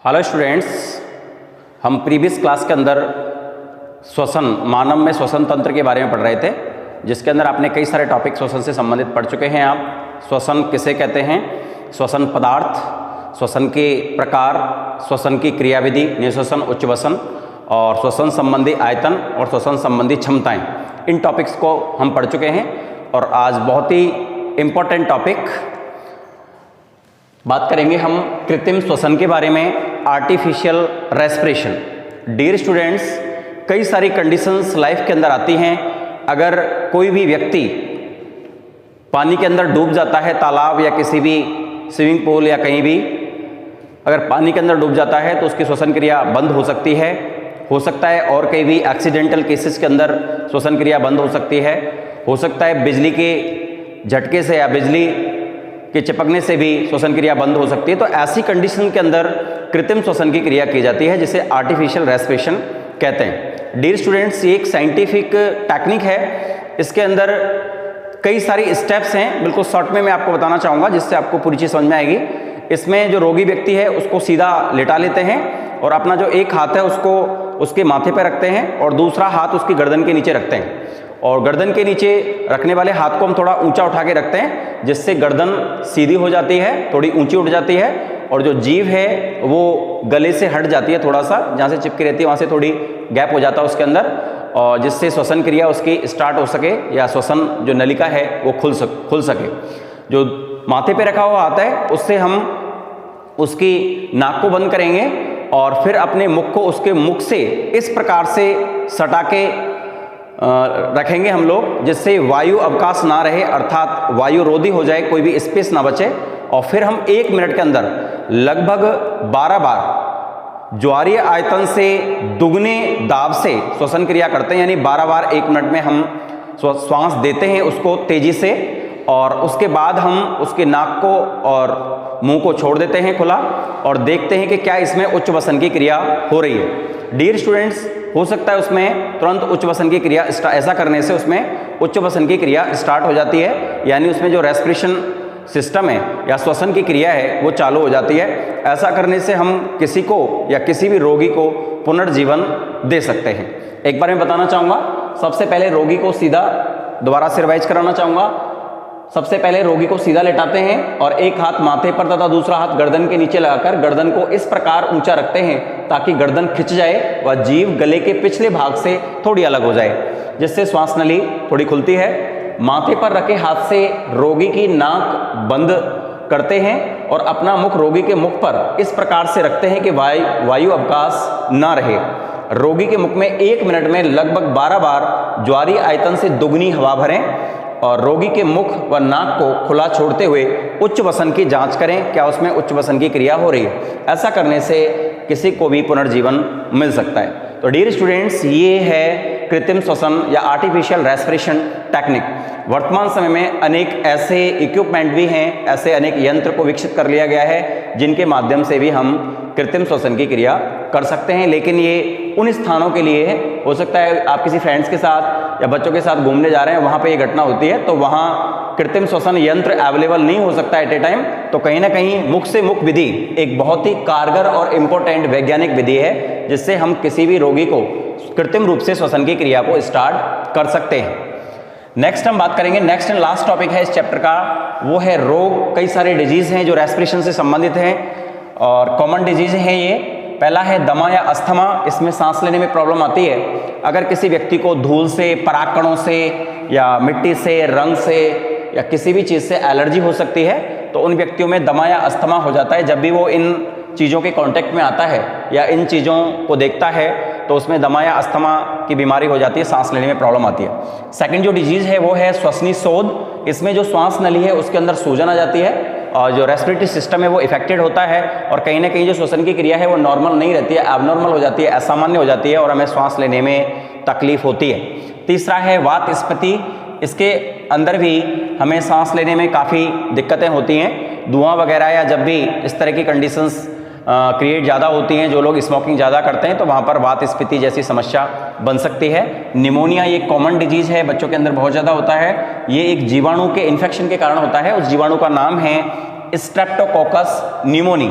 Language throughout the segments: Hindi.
हेलो स्टूडेंट्स, हम प्रीवियस क्लास के अंदर मानव में श्वसन तंत्र के बारे में पढ़ रहे थे, जिसके अंदर आपने कई सारे टॉपिक श्वसन से संबंधित पढ़ चुके हैं। आप श्वसन किसे कहते हैं, श्वसन पदार्थ, श्वसन के प्रकार, श्वसन की क्रियाविधि, निःश्वसन, उच्चवसन और श्वसन संबंधी आयतन और श्वसन संबंधी क्षमताएं, इन टॉपिक्स को हम पढ़ चुके हैं। और आज बहुत ही इम्पोर्टेंट टॉपिक बात करेंगे हम कृत्रिम श्वसन के बारे में, आर्टिफिशियल रेस्पिरेशन। डियर स्टूडेंट्स, कई सारी कंडीशंस लाइफ के अंदर आती हैं। अगर कोई भी व्यक्ति पानी के अंदर डूब जाता है, तालाब या किसी भी स्विमिंग पूल या कहीं भी अगर पानी के अंदर डूब जाता है तो उसकी श्वसन क्रिया बंद हो सकती है। हो सकता है और कई भी एक्सीडेंटल केसेस के अंदर श्वसन क्रिया बंद हो सकती है। हो सकता है बिजली के झटके से या बिजली के चिपकने से भी श्वसन क्रिया बंद हो सकती है। तो ऐसी कंडीशन के अंदर कृत्रिम श्वसन की क्रिया की जाती है, जिसे आर्टिफिशियल रेस्पिरेशन कहते हैं। डियर स्टूडेंट्स, ये एक साइंटिफिक टेक्निक है। इसके अंदर कई सारी स्टेप्स हैं। बिल्कुल शॉर्ट में मैं आपको बताना चाहूँगा, जिससे आपको पूरी चीज़ समझ में आएगी। इसमें जो रोगी व्यक्ति है उसको सीधा लेटा लेते हैं और अपना जो एक हाथ है उसको उसके माथे पर रखते हैं और दूसरा हाथ उसकी गर्दन के नीचे रखते हैं। और गर्दन के नीचे रखने वाले हाथ को हम थोड़ा ऊंचा उठा के रखते हैं, जिससे गर्दन सीधी हो जाती है, थोड़ी ऊंची उठ जाती है और जो जीभ है वो गले से हट जाती है, थोड़ा सा जहाँ से चिपकी रहती है वहाँ से थोड़ी गैप हो जाता है उसके अंदर, और जिससे श्वसन क्रिया उसकी स्टार्ट हो सके या श्वसन जो नलिका है वो खुल सके। जो माथे पे रखा हुआ हाथ है उससे हम उसकी नाक को बंद करेंगे और फिर अपने मुख को उसके मुख से इस प्रकार से सटा के रखेंगे हम लोग, जिससे वायु अवकाश ना रहे, अर्थात वायु रोधी हो जाए, कोई भी स्पेस ना बचे। और फिर हम 1 मिनट के अंदर लगभग 12 बार ज्वारीय आयतन से दुगने दाब से श्वसन क्रिया करते हैं। यानी 12 बार 1 मिनट में हम श्वास देते हैं उसको तेजी से, और उसके बाद हम उसके नाक को और मुंह को छोड़ देते हैं खुला और देखते हैं कि क्या इसमें उच्च वसन की क्रिया हो रही है। डियर स्टूडेंट्स, हो सकता है उसमें तुरंत उच्च वसन की क्रिया ऐसा करने से उसमें उच्च वसन की क्रिया स्टार्ट हो जाती है, यानी उसमें जो रेस्पिरेशन सिस्टम है या श्वसन की क्रिया है वो चालू हो जाती है। ऐसा करने से हम किसी को या किसी भी रोगी को पुनर्जीवन दे सकते हैं। एक बार मैं बताना चाहूँगा, सबसे पहले रोगी को सीधा, दोबारा से रिवाइज कराना चाहूँगा। सबसे पहले रोगी को सीधा लेटाते हैं और एक हाथ माथे पर तथा दूसरा हाथ गर्दन के नीचे लगाकर गर्दन को इस प्रकार ऊंचा रखते हैं ताकि गर्दन खिंच जाए व जीभ गले के पिछले भाग से थोड़ी अलग हो जाए, जिससे श्वास नली थोड़ी खुलती है। माथे पर रखे हाथ से रोगी की नाक बंद करते हैं और अपना मुख रोगी के मुख पर इस प्रकार से रखते हैं कि वायु अवकाश ना रहे। रोगी के मुख में 1 मिनट में लगभग 12 बार ज्वारीय आयतन से दुगनी हवा भरें और रोगी के मुख व नाक को खुला छोड़ते हुए उच्च वसन की जांच करें, क्या उसमें उच्च वसन की क्रिया हो रही है। ऐसा करने से किसी को भी पुनर्जीवन मिल सकता है। तो डियर स्टूडेंट्स, ये है कृत्रिम श्वसन या आर्टिफिशियल रेस्पिरेशन टेक्निक। वर्तमान समय में अनेक ऐसे इक्विपमेंट भी हैं, ऐसे अनेक यंत्र को विकसित कर लिया गया है जिनके माध्यम से भी हम कृत्रिम श्वसन की क्रिया कर सकते हैं। लेकिन ये उन स्थानों के लिए है, हो सकता है आप किसी फ्रेंड्स के साथ या बच्चों के साथ घूमने जा रहे हैं, वहाँ पे ये घटना होती है, तो वहाँ कृत्रिम श्वसन यंत्र अवेलेबल नहीं हो सकता एट ए टाइम। तो कहीं ना कहीं मुख से मुख विधि एक बहुत ही कारगर और इम्पोर्टेंट वैज्ञानिक विधि है, जिससे हम किसी भी रोगी को कृत्रिम रूप से श्वसन की क्रिया को स्टार्ट कर सकते हैं। नेक्स्ट हम बात करेंगे, नेक्स्ट एंड लास्ट टॉपिक है इस चैप्टर का, वो है रोग। कई सारे डिजीज हैं जो रेस्पिरेशन से संबंधित हैं और कॉमन डिजीज हैं ये। पहला है दमा या अस्थमा। इसमें सांस लेने में प्रॉब्लम आती है। अगर किसी व्यक्ति को धूल से, परागकणों से या मिट्टी से, रंग से या किसी भी चीज़ से एलर्जी हो सकती है, तो उन व्यक्तियों में दमा या अस्थमा हो जाता है। जब भी वो इन चीज़ों के कांटेक्ट में आता है या इन चीज़ों को देखता है तो उसमें दमा या अस्थमा की बीमारी हो जाती है, सांस लेने में प्रॉब्लम आती है। सेकंड जो डिजीज़ है वो है श्वसनी शोथ। इसमें जो श्वास नली है उसके अंदर सूजन आ जाती है और जो रेस्पिरेटरी सिस्टम है वो इफेक्टेड होता है और कहीं ना कहीं जो श्वसन की क्रिया है वो नॉर्मल नहीं रहती है, एबनॉर्मल हो जाती है, असामान्य हो जाती है और हमें श्वास लेने में तकलीफ होती है। तीसरा है वात स्फीति। इसके अंदर भी हमें सांस लेने में काफ़ी दिक्कतें होती हैं। धुआं वगैरह या जब भी इस तरह की कंडीशंस क्रिएट ज़्यादा होती हैं, जो लोग स्मोकिंग ज़्यादा करते हैं, तो वहाँ पर वात स्फीति जैसी समस्या बन सकती है। निमोनिया ये कॉमन डिजीज़ है, बच्चों के अंदर बहुत ज़्यादा होता है। ये एक जीवाणु के इन्फेक्शन के कारण होता है। उस जीवाणु का नाम है स्ट्रेप्टोकोकस न्यूमोनी,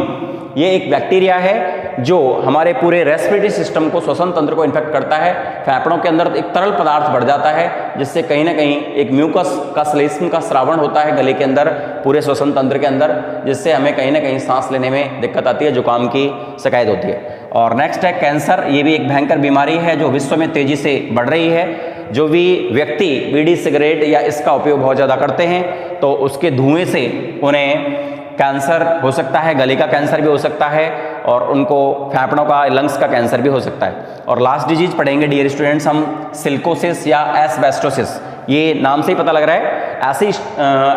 ये एक बैक्टीरिया है जो हमारे पूरे रेस्पिरेटरी सिस्टम को, श्वसन तंत्र को इन्फेक्ट करता है। फेफड़ों के अंदर एक तरल पदार्थ बढ़ जाता है जिससे कहीं ना कहीं एक म्यूकस का श्लेष्म का स्रावण होता है गले के अंदर, पूरे श्वसन तंत्र के अंदर, जिससे हमें कहीं ना कहीं सांस लेने में दिक्कत आती है, जुकाम की शिकायत होती है। और नेक्स्ट है कैंसर। ये भी एक भयंकर बीमारी है जो विश्व में तेजी से बढ़ रही है। जो भी व्यक्ति बीड़ी, सिगरेट या इसका उपयोग बहुत ज़्यादा करते हैं तो उसके धुएं से उन्हें कैंसर हो सकता है, गले का कैंसर भी हो सकता है और उनको फेफड़ों का, लंग्स का कैंसर भी हो सकता है। और लास्ट डिजीज पढ़ेंगे डियर स्टूडेंट्स हम सिलिकोसिस या एस्बेस्टोसिस। ये नाम से ही पता लग रहा है,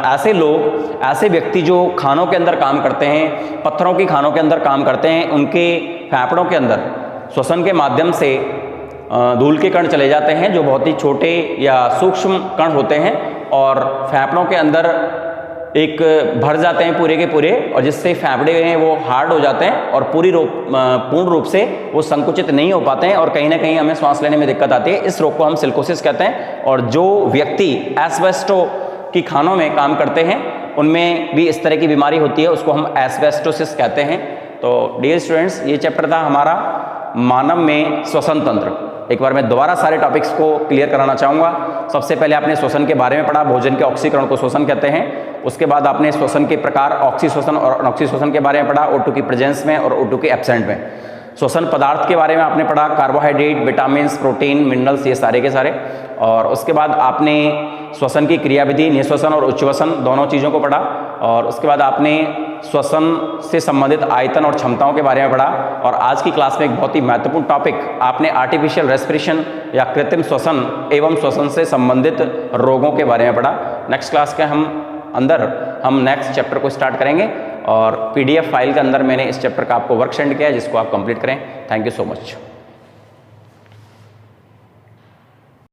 ऐसे लोग, ऐसे व्यक्ति जो खानों के अंदर काम करते हैं, पत्थरों की खानों के अंदर काम करते हैं, उनके फेफड़ों के अंदर श्वसन के माध्यम से धूल के कण चले जाते हैं जो बहुत ही छोटे या सूक्ष्म कण होते हैं और फेफड़ों के अंदर एक भर जाते हैं पूरे के पूरे, और जिससे फेफड़े हैं वो हार्ड हो जाते हैं और पूर्ण रूप से वो संकुचित नहीं हो पाते हैं और कहीं ना कहीं हमें सांस लेने में दिक्कत आती है। इस रोग को हम सिलिकोसिस कहते हैं। और जो व्यक्ति एस्बेस्टो की खानों में काम करते हैं उनमें भी इस तरह की बीमारी होती है, उसको हम एस्बेस्टोसिस कहते हैं। तो डियर स्टूडेंट्स, ये चैप्टर था हमारा मानव में श्वसन तंत्र। एक बार मैं दोबारा सारे टॉपिक्स को क्लियर कराना चाहूँगा। सबसे पहले आपने श्वसन के बारे में पढ़ा, भोजन के ऑक्सीकरण को श्वसन कहते हैं। उसके बाद आपने श्वसन के प्रकार ऑक्सी श्वसन और अनॉक्सी श्वसन के बारे में पढ़ा, O2 की प्रेजेंस में और O2 के एब्सेंट में। श्वसन पदार्थ के बारे में आपने पढ़ा, कार्बोहाइड्रेट, विटामिन, प्रोटीन, मिनरल्स, ये सारे के सारे। और उसके बाद आपने श्वसन की क्रियाविधि, निःश्वसन और उच्छ्वसन दोनों चीज़ों को पढ़ा। और उसके बाद आपने श्वसन से संबंधित आयतन और क्षमताओं के बारे में पढ़ा। और आज की क्लास में एक बहुत ही महत्वपूर्ण टॉपिक आपने आर्टिफिशियल रेस्पिरेशन या कृत्रिम श्वसन एवं श्वसन से संबंधित रोगों के बारे में पढ़ा। नेक्स्ट क्लास के हम नेक्स्ट चैप्टर को स्टार्ट करेंगे और PDF फाइल के अंदर मैंने इस चैप्टर का आपको वर्क सेंड किया है जिसको आप कंप्लीट करें। Thank you so much.